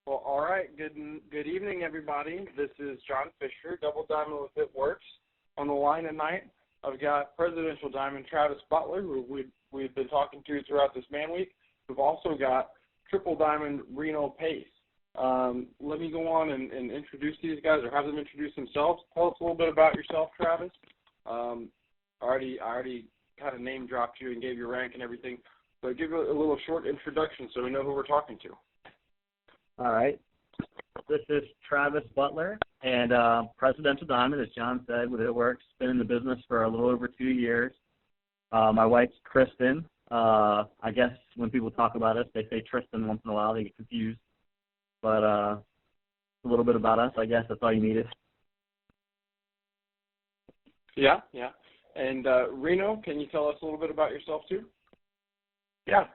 Well, all right. Good evening, everybody. This is John Fisher, Double Diamond with It Works. On the line tonight, I've got Presidential Diamond Travis Butler, who we've been talking to throughout this Man Week. We've also got Triple Diamond Reno Pace. Let me go on and introduce these guys, or have them introduce themselves. Tell us a little bit about yourself, Travis. I already kind of name dropped you and gave your rank and everything, but give a little short introduction so we know who we're talking to. All right. This is Travis Butler, and Presidential Diamond, as John said, with It Works. Been in the business for a little over 2 years. My wife's Kristen. I guess when people talk about us, they say Tristan once in a while. They get confused. But a little bit about us, I guess. That's all you needed. Yeah. And Reno, can you tell us a little bit about yourself, too? Yeah,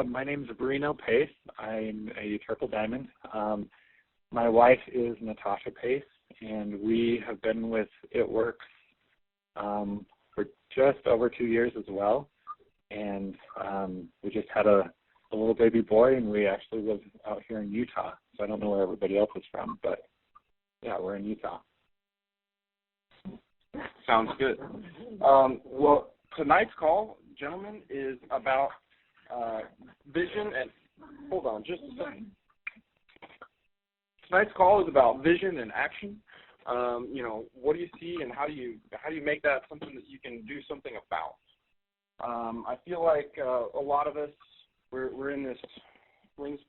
my name is Reno Pace. I'm a Triple Diamond. My wife is Natasha Pace, and we have been with It Works for just over 2 years as well. And we just had a little baby boy, and we actually live out here in Utah. So I don't know where everybody else is from, but yeah, we're in Utah. Sounds good. Well, tonight's call, gentlemen, is about vision and hold on just a second. Tonight's call is about vision and action. What do you see and how do you make that something that you can do something about? I feel like a lot of us we're in this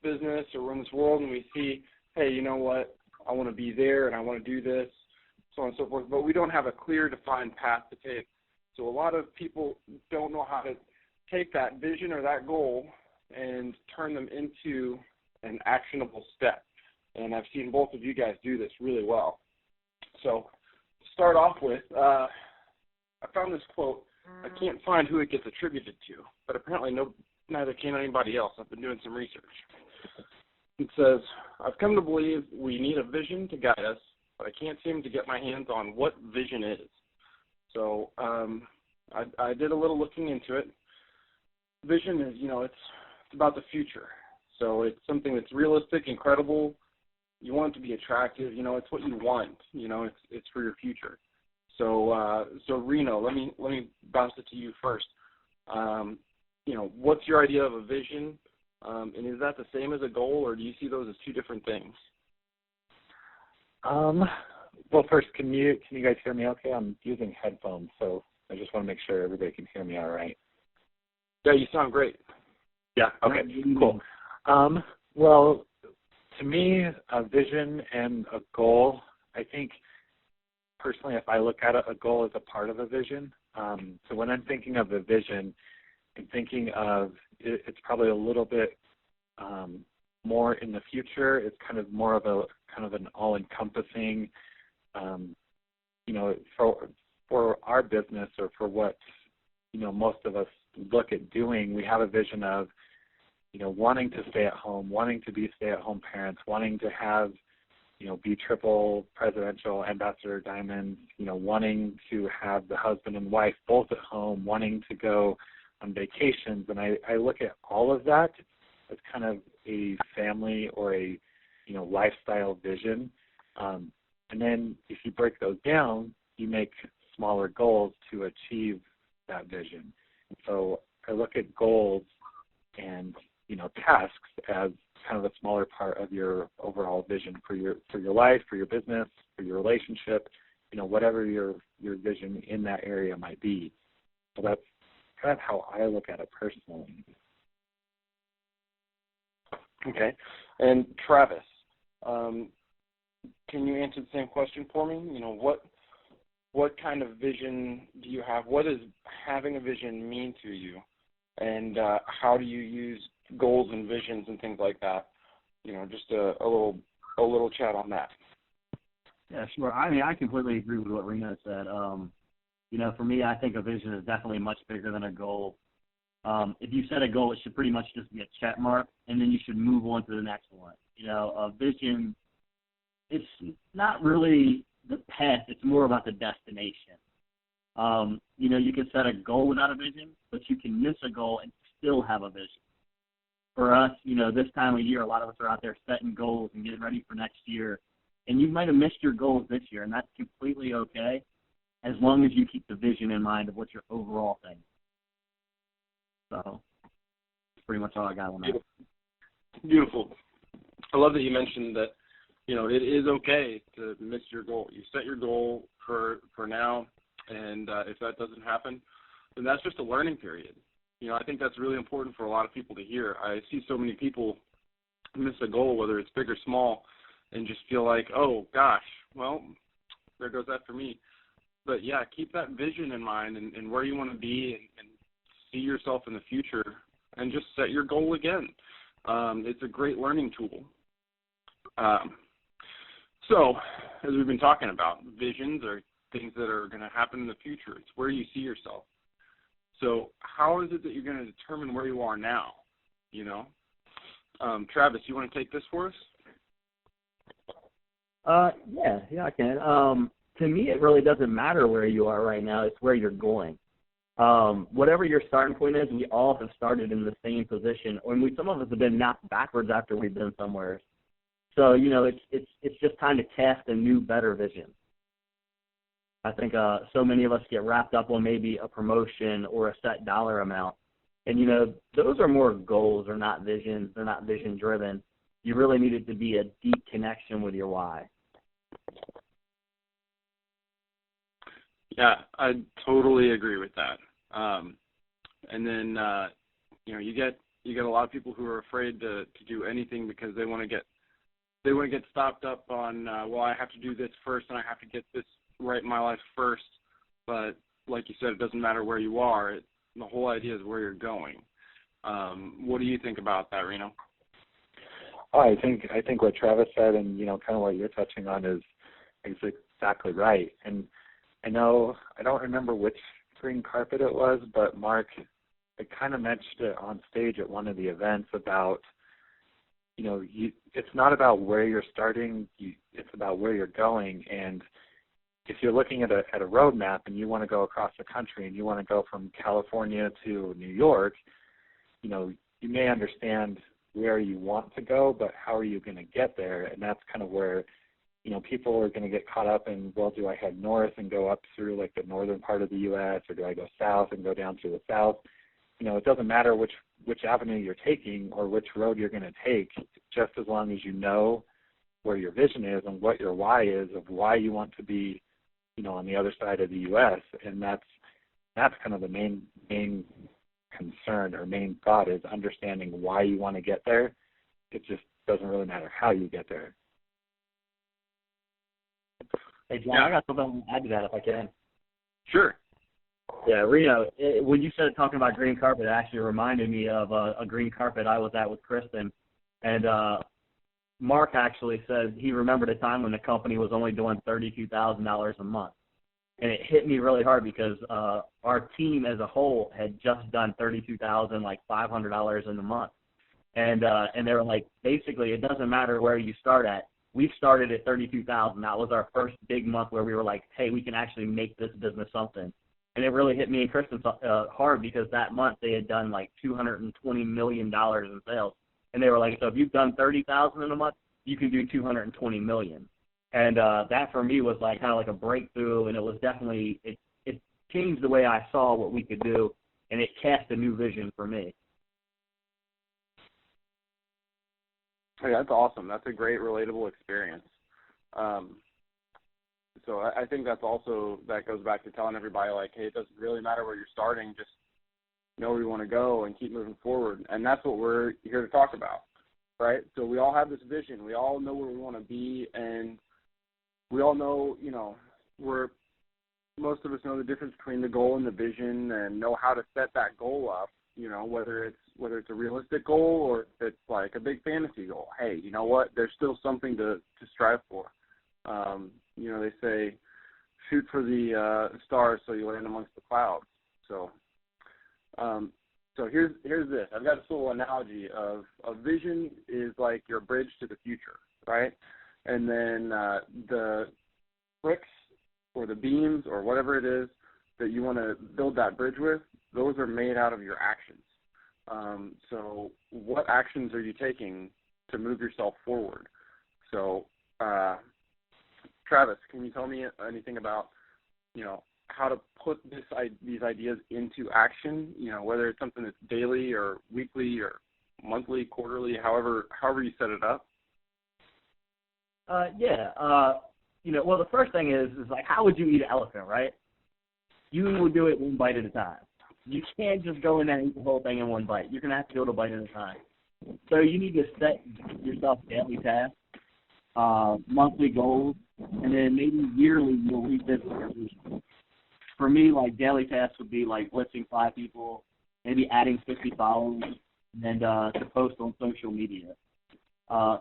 business or we're in this world and we see, hey, you know what, I want to be there and I want to do this, so on and so forth, but we don't have a clear defined path to take. So a lot of people don't know how to take that vision or that goal and turn them into an actionable step. And I've seen both of you guys do this really well. So to start off with, I found this quote. I can't find who it gets attributed to, but apparently neither can anybody else. I've been doing some research. It says, I've come to believe we need a vision to guide us, but I can't seem to get my hands on what vision is. So I did a little looking into it. Vision is, it's about the future. So it's something that's realistic, incredible. You want it to be attractive. It's what you want. It's for your future. So Reno, let me bounce it to you first. What's your idea of a vision? And is that the same as a goal, or do you see those as two different things? Well, first, can you guys hear me okay? I'm using headphones, so I just want to make sure everybody can hear me all right. Yeah, you sound great. Yeah, okay, cool. Well, to me, a vision and a goal, I think, personally, if I look at it, a goal is a part of a vision. So when I'm thinking of a vision, I'm thinking of it's probably a little bit more in the future. It's kind of more of an all-encompassing, for our business or for what, most of us look at doing, we have a vision of, wanting to stay at home, wanting to be stay-at-home parents, wanting to have, be triple presidential ambassador diamonds, wanting to have the husband and wife both at home, wanting to go on vacations. And I look at all of that as kind of a family or a, lifestyle vision. And then if you break those down, you make smaller goals to achieve that vision. And so I look at goals and, tasks as kind of a smaller part of your overall vision for your life, for your business, for your relationship, whatever your vision in that area might be. So that's kind of how I look at it personally. Okay. And Travis, can you answer the same question for me? What kind of vision do you have? What does having a vision mean to you? And how do you use goals and visions and things like that? Just a little chat on that. Yeah, sure. I completely agree with what Reno said. For me, I think a vision is definitely much bigger than a goal. If you set a goal, it should pretty much just be a check mark, and then you should move on to the next one. A vision, it's not really the path. It's more about the destination. You can set a goal without a vision, but you can miss a goal and still have a vision. for us, this time of year, a lot of us are out there setting goals and getting ready for next year. And you might have missed your goals this year, and that's completely okay as long as you keep the vision in mind of what your overall thing is. So that's pretty much all I got on that. Beautiful. I love that you mentioned that, it is okay to miss your goal. You set your goal for now, and if that doesn't happen, then that's just a learning period. I think that's really important for a lot of people to hear. I see so many people miss a goal, whether it's big or small, and just feel like, oh, gosh, well, there goes that for me. But, yeah, keep that vision in mind and where you want to be and see yourself in the future and just set your goal again. It's a great learning tool. So, as we've been talking about, visions are things that are going to happen in the future. It's where you see yourself. So how is it that you're going to determine where you are now, Travis, you want to take this for us? Yeah, I can. To me, it really doesn't matter where you are right now. It's where you're going. Whatever your starting point is, we all have started in the same position, some of us have been knocked backwards after we've been somewhere. So, it's just time to cast a new, better vision. I think so many of us get wrapped up on maybe a promotion or a set dollar amount. And, those are more goals. They're not visions. They're not vision-driven. You really need it to be a deep connection with your why. Yeah, I totally agree with that. And then, you get a lot of people who are afraid to do anything because they want to get stopped up on, I have to do this first and I have to get this right in my life first. But like you said, it doesn't matter where you are. The whole idea is where you're going. What do you think about that, Reno? Oh, I think what Travis said and, kind of what you're touching on is exactly right. And I know, I don't remember which green carpet it was, but Mark, I kind of mentioned it on stage at one of the events about, it's not about where you're starting, it's about where you're going. And if you're looking at a roadmap and you want to go across the country and you want to go from California to New York, you may understand where you want to go, but how are you going to get there? And that's kind of where, people are going to get caught up in, well, do I head north and go up through like the northern part of the U.S., or do I go south and go down through the south? It doesn't matter which avenue you're taking or which road you're going to take, just as long as you know where your vision is and what your why is of why you want to be, on the other side of the U.S. And that's kind of the main concern or main thought, is understanding why you want to get there. It just doesn't really matter how you get there. Hey, John, I got something to add to that if I can. Sure. Yeah, Reno, when you started talking about green carpet, it actually reminded me of a green carpet I was at with Kristen. And Mark actually said he remembered a time when the company was only doing $32,000 a month. And it hit me really hard because our team as a whole had just done $32,500 in a month. And they were like, basically, it doesn't matter where you start at. We started at $32,000. That was our first big month where we were like, hey, we can actually make this business something. And it really hit me and Kristen hard because that month they had done like $220 million in sales. And they were like, so if you've done $30,000 in a month, you can do $220 million. And that for me was like kind of like a breakthrough, and it was definitely, it changed the way I saw what we could do, and it cast a new vision for me. Hey, that's awesome. That's a great relatable experience. So I think that's also, that goes back to telling everybody, like, hey, it doesn't really matter where you're starting, just know where you want to go and keep moving forward. And that's what we're here to talk about, right? So we all have this vision. We all know where we want to be, and we all know, most of us know the difference between the goal and the vision and know how to set that goal up, whether it's a realistic goal or if it's like a big fantasy goal. Hey, you know what? There's still something to strive for. They say shoot for the stars so you land amongst the clouds. So here's this. I've got this little analogy of a vision is like your bridge to the future, right? And then the bricks or the beams or whatever it is that you want to build that bridge with, those are made out of your actions. So what actions are you taking to move yourself forward? So, Travis, can you tell me anything about, how to put these ideas into action, whether it's something that's daily or weekly or monthly, quarterly, however you set it up? Well, the first thing is like, how would you eat an elephant, right? You would do it one bite at a time. You can't just go in there and eat the whole thing in one bite. You're going to have to do it a bite at a time. So you need to set yourself daily tasks, monthly goals, and then maybe yearly you'll revisit your vision. For me, like, daily tasks would be like listing 5 people, maybe adding 50 followers, and to post on social media.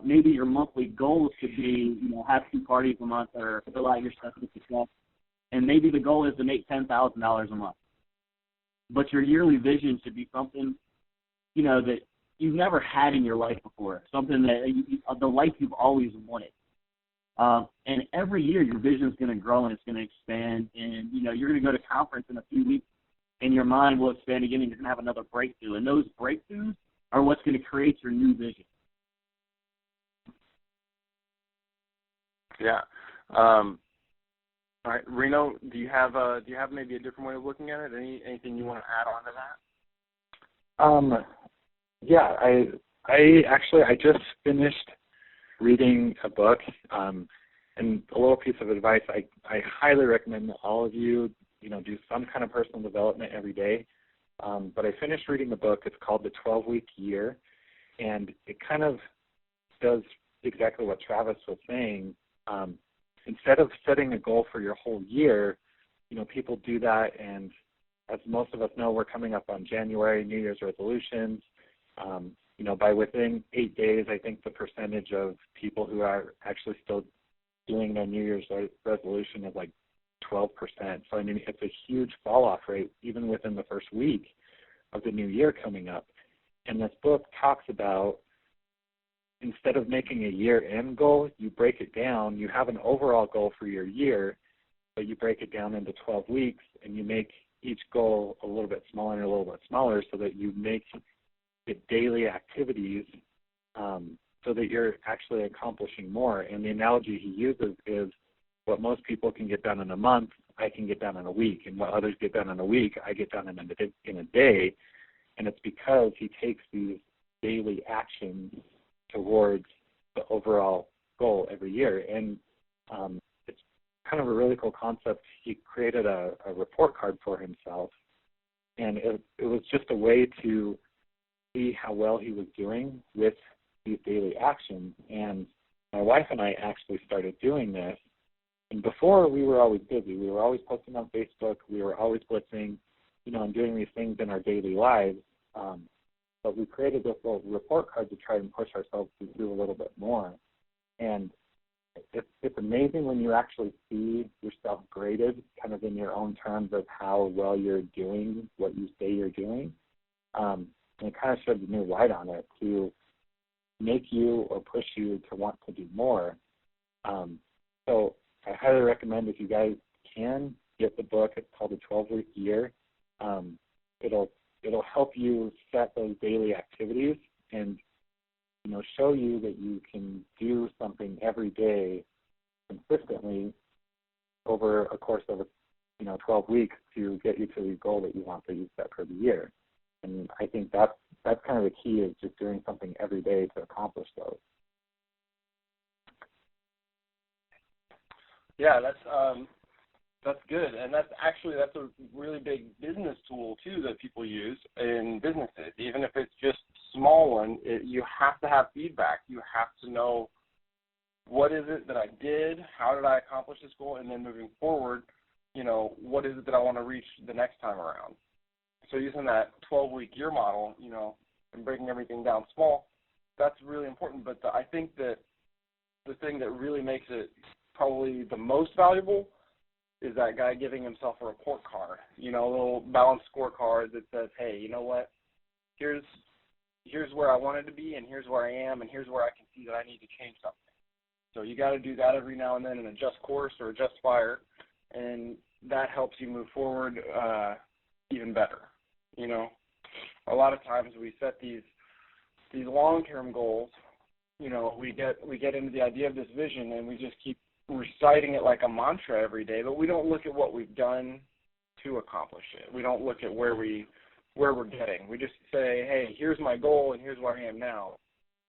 Maybe your monthly goals could be, have 2 parties a month or fill out your stuff with success. And maybe the goal is to make $10,000 a month. But your yearly vision should be something, that you've never had in your life before, something that the life you've always wanted. And every year your vision is going to grow and it's going to expand. And, you're going to go to conference in a few weeks and your mind will expand again and you're going to have another breakthrough. And those breakthroughs are what's going to create your new vision. Yeah. All right, Reno, do you have maybe a different way of looking at it? Anything you want to add on to that? Yeah, I just finished reading a book, and a little piece of advice. I highly recommend that all of you, do some kind of personal development every day. But I finished reading the book. It's called The 12-Week Year, and it kind of does exactly what Travis was saying. Instead of setting a goal for your whole year, people do that, and as most of us know, we're coming up on January, New Year's resolutions. By within 8 days, I think the percentage of people who are actually still doing their New Year's resolution is like 12%. So, it's a huge fall-off rate even within the first week of the new year coming up. And this book talks about, instead of making a year-end goal, you break it down. You have an overall goal for your year, but you break it down into 12 weeks, and you make each goal a little bit smaller and a little bit smaller so that you make the daily activities so that you're actually accomplishing more. And the analogy he uses is what most people can get done in a month, I can get done in a week. And what others get done in a week, I get done in a day. And it's because he takes these daily actions towards the overall goal every year. And it's kind of a really cool concept. He created a report card for himself, and it was just a way to see how well he was doing with these daily actions. And my wife and I actually started doing this. And before, we were always busy. We were always posting on Facebook. We were always blitzing, and doing these things in our daily lives. But we created this little report card to try and push ourselves to do a little bit more. And it's amazing when you actually see yourself graded kind of in your own terms of how well you're doing what you say you're doing. And it kind of sheds a new light on it to make you or push you to want to do more. So I highly recommend, if you guys can, get the book. It's called The 12-Week Year. It'll help you set those daily activities and, show you that you can do something every day consistently over a course of 12 weeks to get you to the goal that you want to set for the year. And I think that's kind of the key, is just doing something every day to accomplish those. Yeah, that's good, and that's a really big business tool too that people use in businesses. Even if it's just a small one, you have to have feedback. You have to know, what is it that I did, how did I accomplish this goal, and then moving forward, what is it that I want to reach the next time around. So using that 12-week year model, and breaking everything down small, that's really important. But I think that the thing that really makes it probably the most valuable is that guy giving himself a report card, a little balanced scorecard that says, hey, you know what, here's where I wanted to be, and here's where I am, and here's where I can see that I need to change something. So you got to do that every now and then, and adjust course or adjust fire, and that helps you move forward even better, a lot of times we set these long-term goals. You know, we get into the idea of this vision and we just keep reciting it like a mantra every day, but we don't look at what we've done to accomplish it. We don't look at where we're getting. We just say, hey, here's my goal and here's where I am now.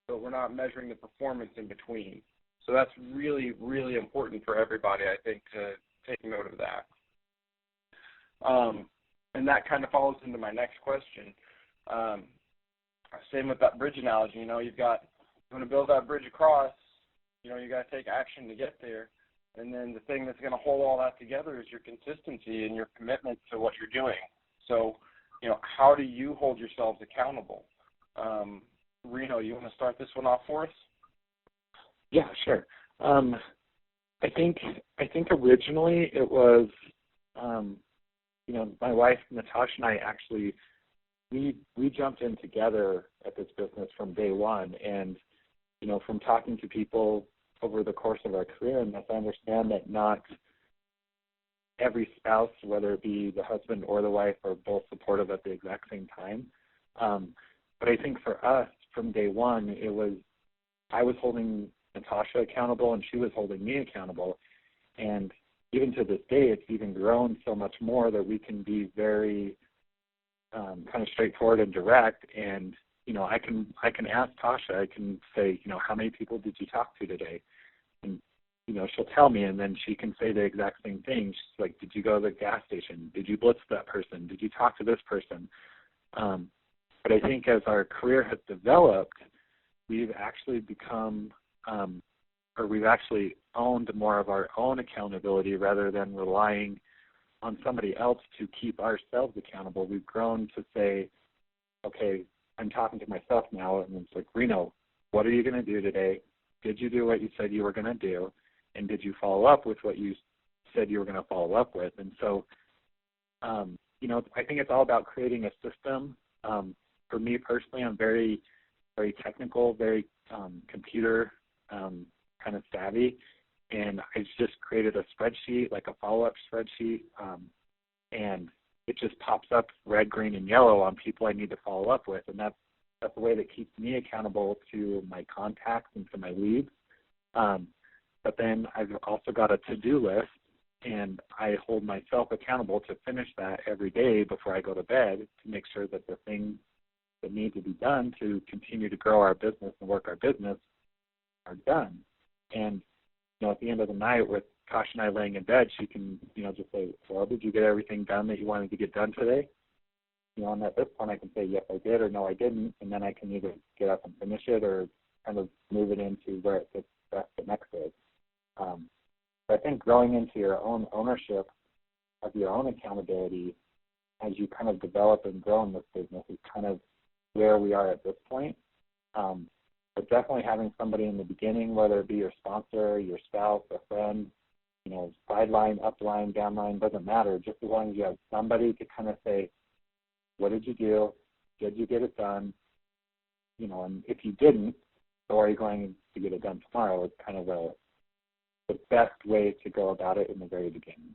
But we're not measuring the performance in between. So that's really, really important for everybody, I think, to take note of that. And that kind of follows into my next question. Same with that bridge analogy. You know, you want to build that bridge across, you know, you got to take action to get there. And then the thing that's going to hold all that together is your consistency and your commitment to what you're doing. So, you know, how do you hold yourselves accountable? Reno, you want to start this one off for us? Yeah, sure. I think originally it was, you know, my wife Natasha and I actually we jumped in together at this business from day one, and you know, from talking to people over the course of our career, and I understand that not every spouse, whether it be the husband or the wife, are both supportive at the exact same time. But I think for us, from day one, I was holding Natasha accountable and she was holding me accountable. And even to this day, it's even grown so much more that we can be very kind of straightforward and direct. And, you know, I can ask Tasha, I can say, you know, how many people did you talk to today? And, you know, she'll tell me, and then she can say the exact same thing. She's like, did you go to the gas station? Did you blitz that person? Did you talk to this person? But I think as our career has developed, we've actually become, or we've actually owned more of our own accountability rather than relying on somebody else to keep ourselves accountable. We've grown to say, okay, I'm talking to myself now, and it's like, Reno, what are you going to do today? Did you do what you said you were going to do? And did you follow up with what you said you were going to follow up with? And so, you know, I think it's all about creating a system. For me personally, I'm very, very technical, very computer kind of savvy, and I just created a spreadsheet, like a follow-up spreadsheet, and it just pops up red, green, and yellow on people I need to follow up with, and that's the way that keeps me accountable to my contacts and to my leads. But then I've also got a to-do list, and I hold myself accountable to finish that every day before I go to bed to make sure that the things that need to be done to continue to grow our business and work our business are done. And, you know, at the end of the night with Tosh and I laying in bed, she can, you know, just say, well, did you get everything done that you wanted to get done today? You know, and at this point I can say, yes, I did, or no, I didn't, and then I can either get up and finish it or kind of move it into where it fits best the next day. But I think growing into your own ownership of your own accountability as you kind of develop and grow in this business is kind of where we are at this point. But definitely having somebody in the beginning, whether it be your sponsor, your spouse, a friend, you know, sideline, upline, downline, doesn't matter. Just as long as you have somebody to kind of say, what did you do? Did you get it done? You know, and if you didn't, so are you going to get it done tomorrow? It's kind of the best way to go about it in the very beginning.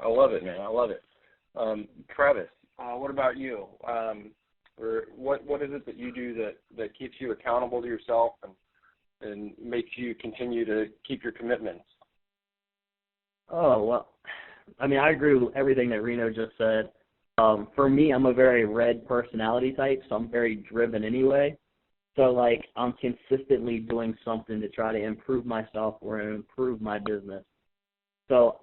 I love it, man. I love it. Travis, what about you? What is it that you do that keeps you accountable to yourself and makes you continue to keep your commitments? Oh, well, I mean, I agree with everything that Reno just said. For me, I'm a very red personality type, so I'm very driven anyway. So, like, I'm consistently doing something to try to improve myself or improve my business. So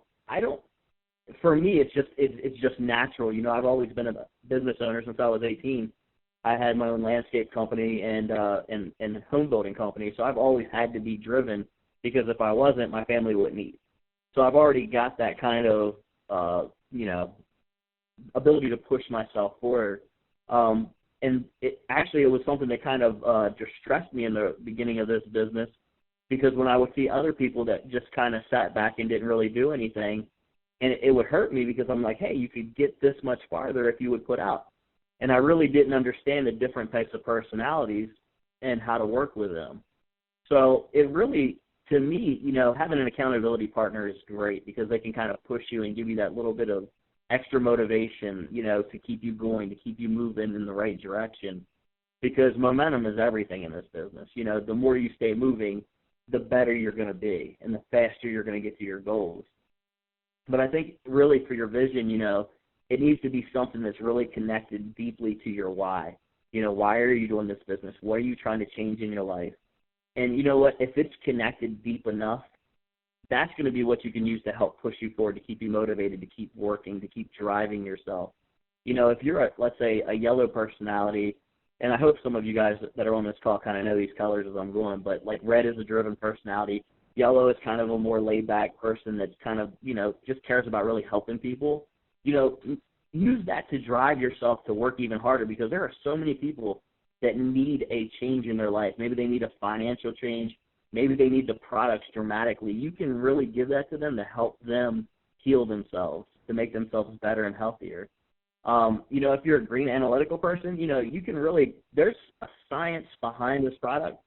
for me, it's just natural. You know, I've always been a business owner since I was 18. I had my own landscape company and home building company, so I've always had to be driven because if I wasn't, my family wouldn't eat. So I've already got that kind of, you know, ability to push myself forward. And it was something that kind of distressed me in the beginning of this business because when I would see other people that just kind of sat back and didn't really do anything, and it would hurt me because I'm like, hey, you could get this much farther if you would put out. And I really didn't understand the different types of personalities and how to work with them. So it really, to me, you know, having an accountability partner is great because they can kind of push you and give you that little bit of extra motivation, to keep you going, to keep you moving in the right direction. Because momentum is everything in this business. The more you stay moving, the better you're going to be and the faster you're going to get to your goals. But I think really for your vision, it needs to be something that's really connected deeply to your why. Why are you doing this business? What are you trying to change in your life? And you know what? If it's connected deep enough, that's going to be what you can use to help push you forward, to keep you motivated, to keep working, to keep driving yourself. If you're, let's say, a yellow personality, and I hope some of you guys that are on this call kind of know these colors as I'm going, but like red is a driven personality. Yellow is kind of a more laid-back person that's kind of, just cares about really helping people. Use that to drive yourself to work even harder, because there are so many people that need a change in their life. Maybe they need a financial change. Maybe they need the products dramatically. You can really give that to them to help them heal themselves, to make themselves better and healthier. If you're a green analytical person, you can really, there's a science behind this product.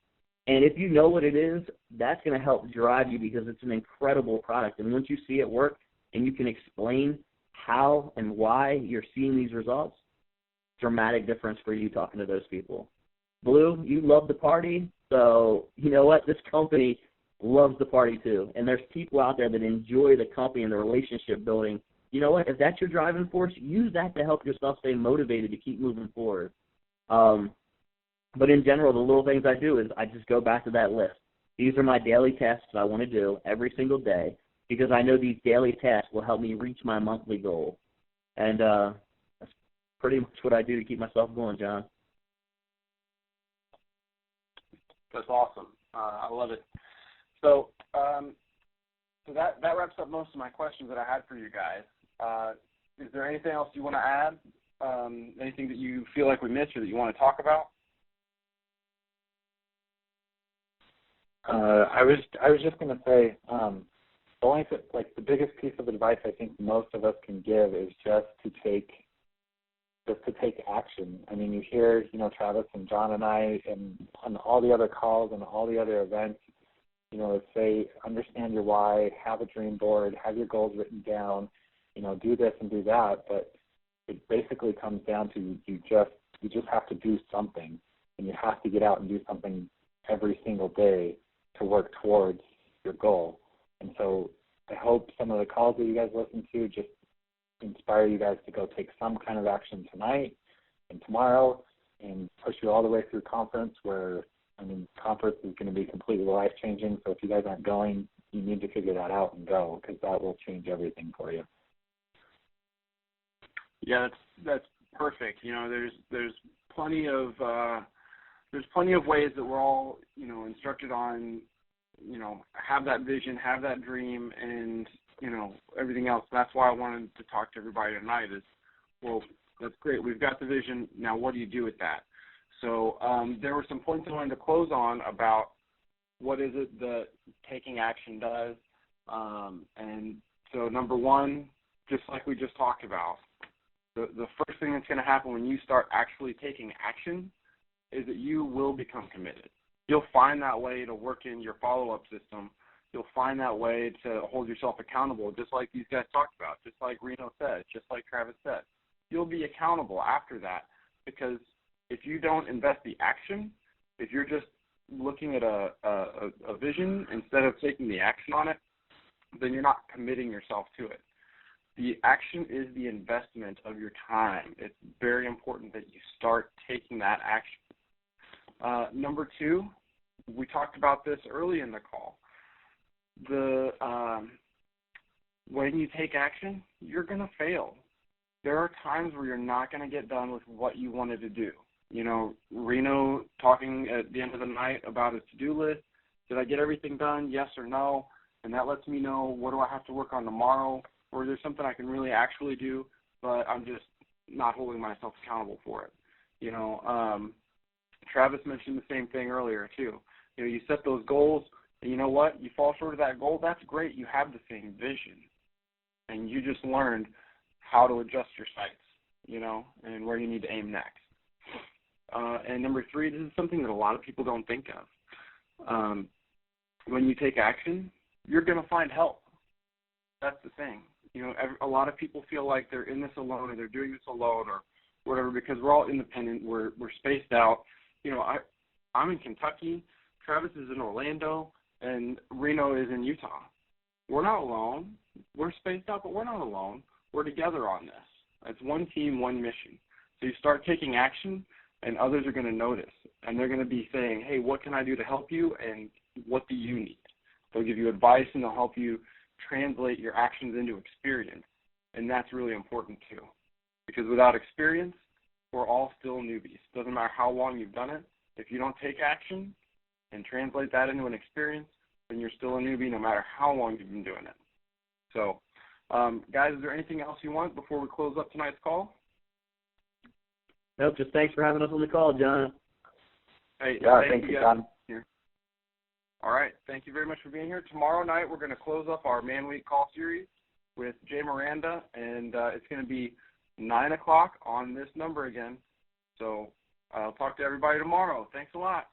And if you know what it is, that's going to help drive you, because it's an incredible product. And once you see it work and you can explain how and why you're seeing these results, dramatic difference for you talking to those people. Blue, you love the party. So you know what? This company loves the party too. And there's people out there that enjoy the company and the relationship building. You know what? If that's your driving force, use that to help yourself stay motivated to keep moving forward. But in general, the little things I do is I just go back to that list. These are my daily tasks I want to do every single day, because I know these daily tasks will help me reach my monthly goal. And that's pretty much what I do to keep myself going, John. That's awesome. I love it. So that wraps up most of my questions that I had for you guys. Is there anything else you want to add? Anything that you feel like we missed or that you want to talk about? I was just going to say, the biggest piece of advice I think most of us can give is just to take action. I mean, you hear, Travis and John and I, and on all the other calls and all the other events, say, understand your why, have a dream board, have your goals written down, do this and do that. But it basically comes down to you just have to do something, and you have to get out and do something every single day to work towards your goal. And so I hope some of the calls that you guys listen to just inspire you guys to go take some kind of action tonight and tomorrow and push you all the way through conference, where, conference is going to be completely life-changing. So if you guys aren't going, you need to figure that out and go, because that will change everything for you. Yeah, that's perfect. There's plenty of ways that we're all, instructed on, have that vision, have that dream, and, everything else. That's why I wanted to talk to everybody tonight is, well, that's great. We've got the vision. Now what do you do with that? So there were some points I wanted to close on about what is it that taking action does. And so number one, just like we just talked about, the first thing that's going to happen when you start actually taking action is that you will become committed. You'll find that way to work in your follow-up system. You'll find that way to hold yourself accountable, just like these guys talked about, just like Reno said, just like Travis said. You'll be accountable after that, because if you don't invest the action, if you're just looking at a vision instead of taking the action on it, then you're not committing yourself to it. The action is the investment of your time. It's very important that you start taking that action. Number two, we talked about this early in the call. When you take action, you're going to fail. There are times where you're not going to get done with what you wanted to do. Reno talking at the end of the night about his to-do list. Did I get everything done, yes or no? And that lets me know, what do I have to work on tomorrow? Or is there something I can really actually do, but I'm just not holding myself accountable for it? Travis mentioned the same thing earlier too. You set those goals, and you know what? You fall short of that goal, that's great. You have the same vision, and you just learned how to adjust your sights, and where you need to aim next. And number three, this is something that a lot of people don't think of. When you take action, you're going to find help. That's the thing. A lot of people feel like they're in this alone or they're doing this alone or whatever because we're all independent. We're spaced out. I'm in Kentucky. Travis is in Orlando, and Reno is in Utah. We're not alone. We're spaced out, but we're not alone. We're together on this. It's one team, one mission. So you start taking action, and others are going to notice, and they're going to be saying, hey, what can I do to help you, and what do you need? They'll give you advice, and they'll help you translate your actions into experience, and that's really important too. Because without experience, we're all still newbies. Doesn't matter how long you've done it. If you don't take action and translate that into an experience, then you're still a newbie no matter how long you've been doing it. So, guys, is there anything else you want before we close up tonight's call? Nope, just thanks for having us on the call, John. Hey, yeah, thank you, John. All right, thank you very much for being here. Tomorrow night we're going to close up our Man Week call series with Jay Miranda, and it's going to be 9 o'clock on this number again. So I'll talk to everybody tomorrow. Thanks a lot.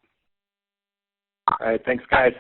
All right, thanks, guys.